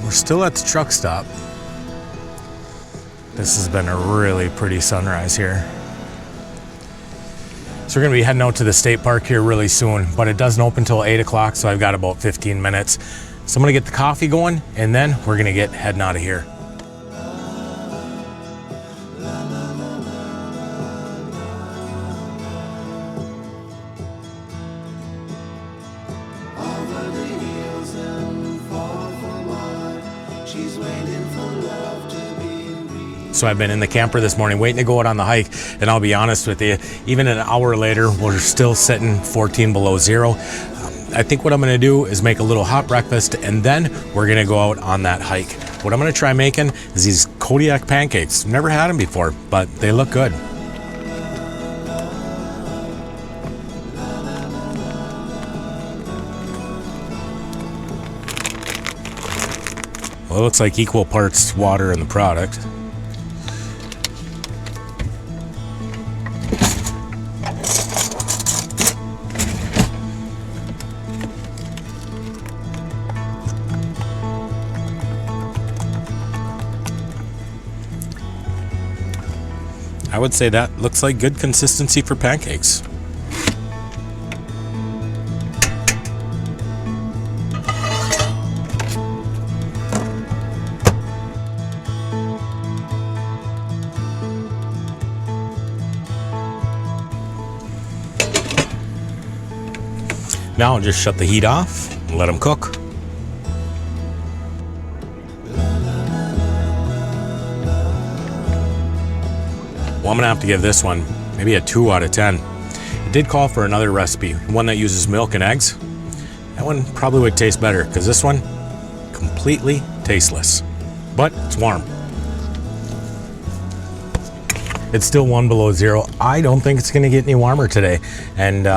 we're still at the truck stop. This has been a really pretty sunrise here. So we're gonna be heading out to the state park here really soon, but it doesn't open until 8 o'clock, so I've got about 15 minutes. So I'm gonna get the coffee going, and then we're gonna get heading out of here. So I've been in the camper this morning waiting to go out on the hike, and I'll be honest with you, even an hour later, we're still sitting 14 below zero. I think what I'm gonna do is make a little hot breakfast, and then we're gonna go out on that hike. What I'm gonna try making is these Kodiak pancakes. Never had them before, but they look good. Well, it looks like equal parts water in the product. I would say that looks like good consistency for pancakes. Now I'll just shut the heat off and let them cook. Well, I'm gonna have to give this one maybe a 2 out of 10. It did call for another recipe, one that uses milk and eggs. That one probably would taste better, because this one, completely tasteless, but it's warm. It's still 1 below zero. I don't think it's gonna get any warmer today. And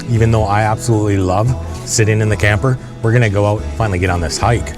even though I absolutely love sitting in the camper, we're gonna go out and finally get on this hike.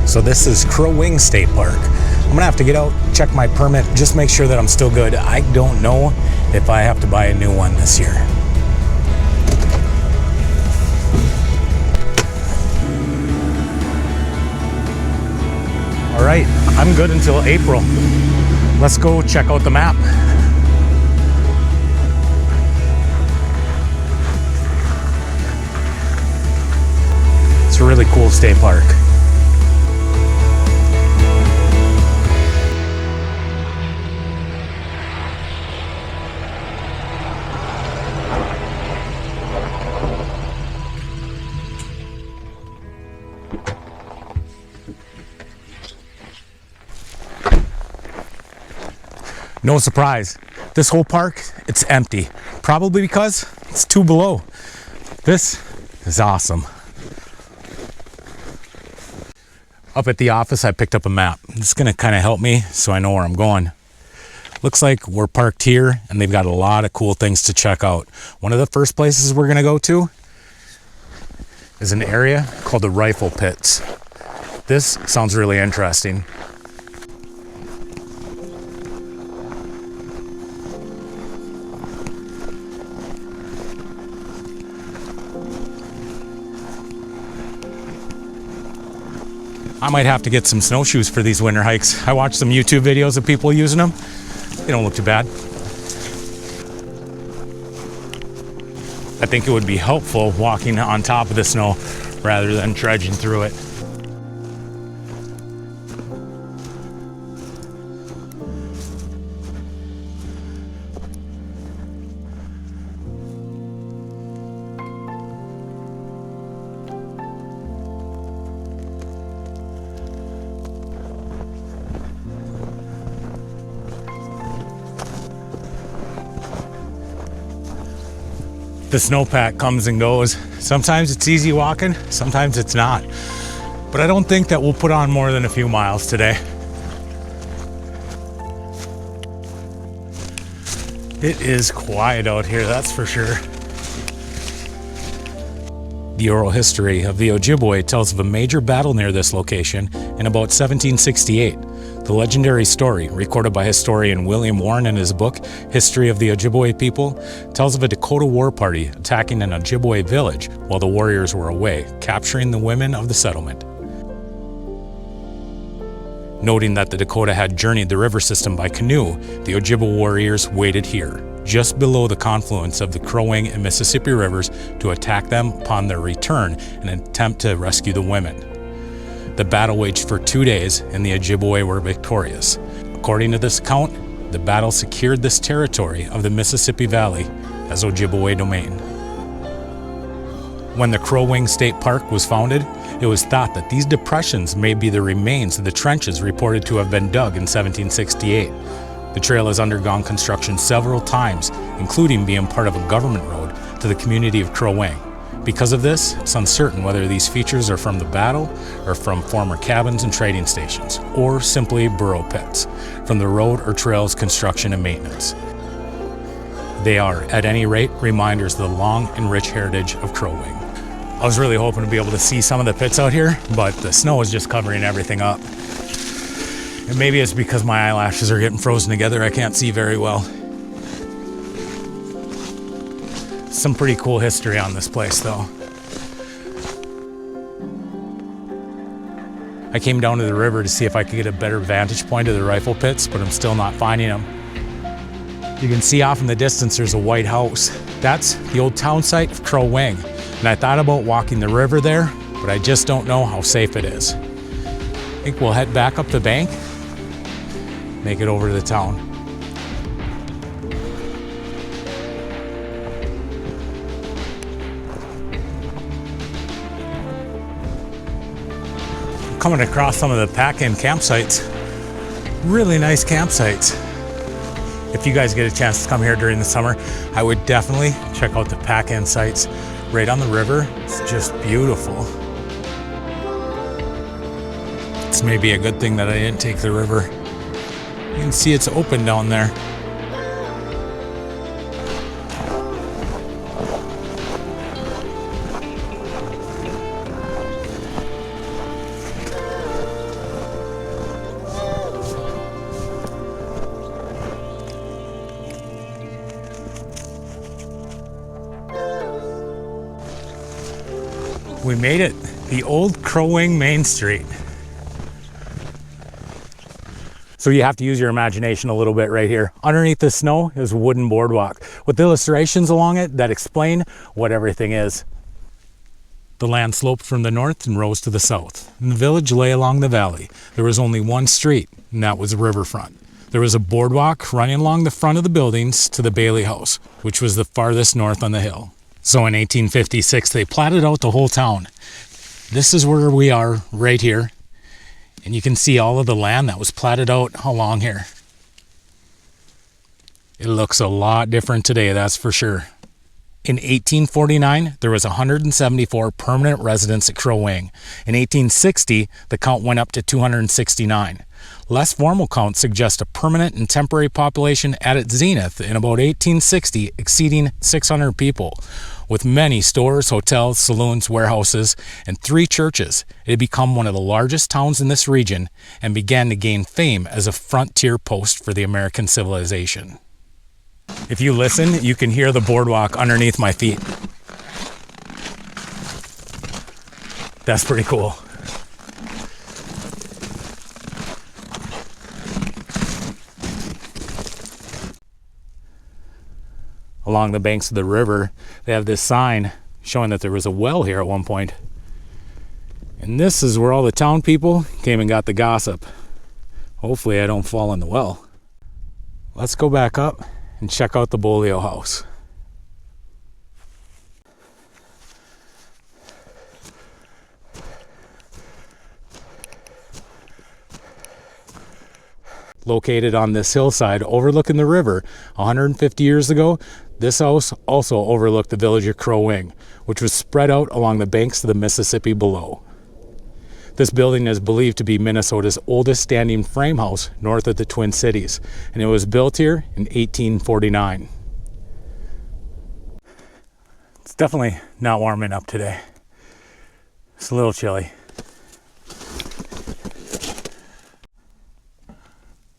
So this is Crow Wing State Park. I'm gonna have to get out, check my permit, just make sure that I'm still good. I don't know if I have to buy a new one this year. All right, I'm good until April. Let's go check out the map. It's a really cool state park. No surprise, this whole park, it's empty. Probably because it's 2 below. This is awesome. Up at the office, I picked up a map. It's gonna kind of help me so I know where I'm going. Looks like we're parked here and they've got a lot of cool things to check out. One of the first places we're gonna go to is an area called the Rifle Pits. This sounds really interesting. I might have to get some snowshoes for these winter hikes. I watched some YouTube videos of people using them. They don't look too bad. I think it would be helpful walking on top of the snow rather than trudging through it. The snowpack comes and goes. Sometimes it's easy walking, sometimes it's not. But I don't think that we'll put on more than a few miles today. It is quiet out here, that's for sure. The oral history of the Ojibwe tells of a major battle near this location in about 1768. The legendary story, recorded by historian William Warren in his book, History of the Ojibwe People, tells of a Dakota war party attacking an Ojibwe village while the warriors were away, capturing the women of the settlement. Noting that the Dakota had journeyed the river system by canoe, the Ojibwe warriors waited here, just below the confluence of the Crow Wing and Mississippi rivers, to attack them upon their return in an attempt to rescue the women. The battle waged for 2 days, and the Ojibwe were victorious. According to this account, the battle secured this territory of the Mississippi Valley as Ojibwe domain. When the Crow Wing State Park was founded, it was thought that these depressions may be the remains of the trenches reported to have been dug in 1768. The trail has undergone construction several times, including being part of a government road to the community of Crow Wing. Because of this, it's uncertain whether these features are from the battle or from former cabins and trading stations, or simply burrow pits from the road or trail's construction and maintenance. They are, at any rate, reminders of the long and rich heritage of Crow Wing. I was really hoping to be able to see some of the pits out here, but the snow is just covering everything up. And maybe it's because my eyelashes are getting frozen together, I can't see very well. Some pretty cool history on this place though. I came down to the river to see if I could get a better vantage point of the rifle pits, but I'm still not finding them. You can see off in the distance there's a white house. That's the old town site of Crow Wing. And I thought about walking the river there, but I just don't know how safe it is. I think we'll head back up the bank, make it over to the town. Coming across some of the pack-in campsites. Really nice campsites. If you guys get a chance to come here during the summer, I would definitely check out the pack-in sites right on the river. It's just beautiful. It's maybe a good thing that I didn't take the river. You can see it's open down there. We made it, the old Crow Wing Main Street. So you have to use your imagination a little bit right here. Underneath the snow is a wooden boardwalk with illustrations along it that explain what everything is. The land sloped from the north and rose to the south, and the village lay along the valley. There was only one street, and that was the riverfront. There was a boardwalk running along the front of the buildings to the Bailey House, which was the farthest north on the hill. So in 1856, they platted out the whole town. This is where we are right here. And you can see all of the land that was platted out along here. It looks a lot different today, that's for sure. In 1849, there was 174 permanent residents at Crow Wing. In 1860, the count went up to 269. Less formal counts suggest a permanent and temporary population at its zenith in about 1860, exceeding 600 people. With many stores, hotels, saloons, warehouses, and 3 churches, it had become one of the largest towns in this region and began to gain fame as a frontier post for the American civilization. If you listen, you can hear the boardwalk underneath my feet. That's pretty cool. along the banks of the river. They have this sign showing that there was a well here at one point. And this is where all the town people came and got the gossip. Hopefully I don't fall in the well. Let's go back up and check out the Bolio house. Located on this hillside overlooking the river, 150 years ago, this house also overlooked the village of Crow Wing, which was spread out along the banks of the Mississippi below. This building is believed to be Minnesota's oldest standing frame house north of the Twin Cities, and it was built here in 1849. It's definitely not warming up today. It's a little chilly.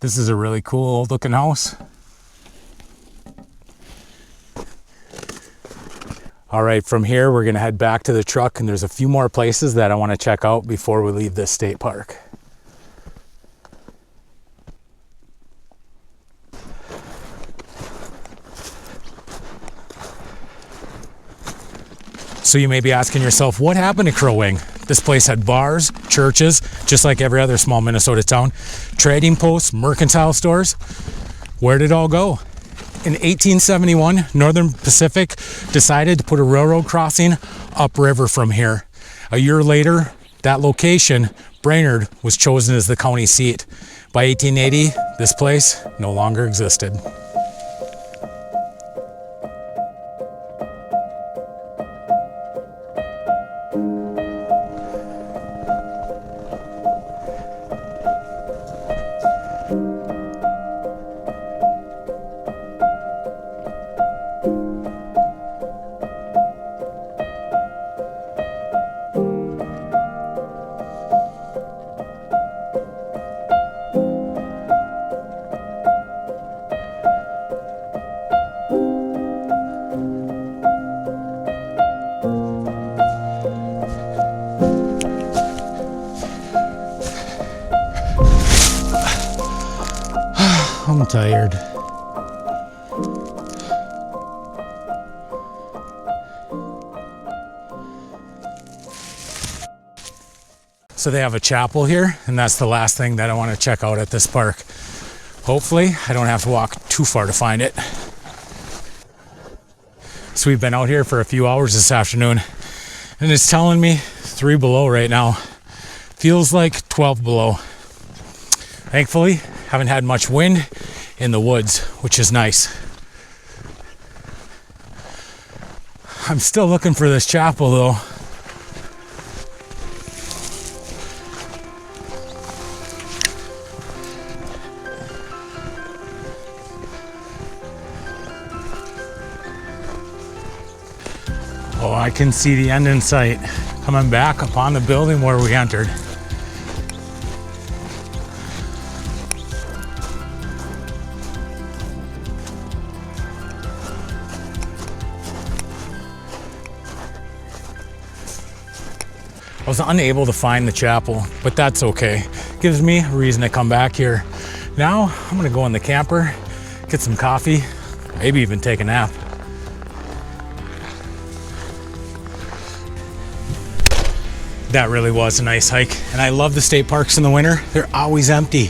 This is a really cool old looking house. All right, from here we're gonna head back to the truck, and there's a few more places that I wanna check out before we leave this state park. So you may be asking yourself, what happened to Crow Wing? This place had bars, churches, just like every other small Minnesota town, trading posts, mercantile stores. Where did it all go? In 1871, Northern Pacific decided to put a railroad crossing upriver from here. A year later, that location, Brainerd, was chosen as the county seat. By 1880, this place no longer existed. I'm tired. So they have a chapel here, and that's the last thing that I want to check out at this park. Hopefully, I don't have to walk too far to find it. So we've been out here for a few hours this afternoon, and it's telling me 3 below right now. Feels like 12 below. Thankfully, haven't had much wind in the woods, which is nice. I'm still looking for this chapel though. Oh, I can see the end in sight, coming back upon the building where we entered. I was unable to find the chapel, but that's okay. Gives me a reason to come back here. Now, I'm gonna go in the camper, get some coffee, maybe even take a nap. That really was a nice hike, and I love the state parks in the winter. They're always empty.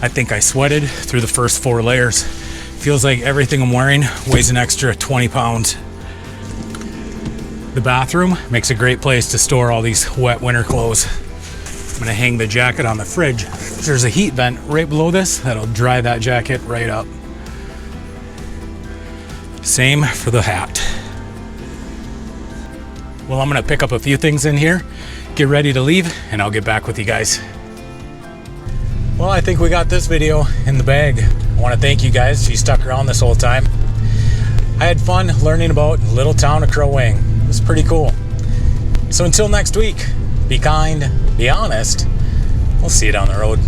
I think I sweated through the first 4 layers. Feels like everything I'm wearing weighs an extra 20 pounds. The bathroom makes a great place to store all these wet winter clothes. I'm gonna hang the jacket on the fridge. There's a heat vent right below this that'll dry that jacket right up. Same for the hat. Well, I'm gonna pick up a few things in here, get ready to leave, and I'll get back with you guys. Well, I think we got this video in the bag. I wanna thank you guys. You stuck around this whole time. I had fun learning about little town of Crow Wing. It was pretty cool. So until next week, be kind, be honest. We'll see you down the road.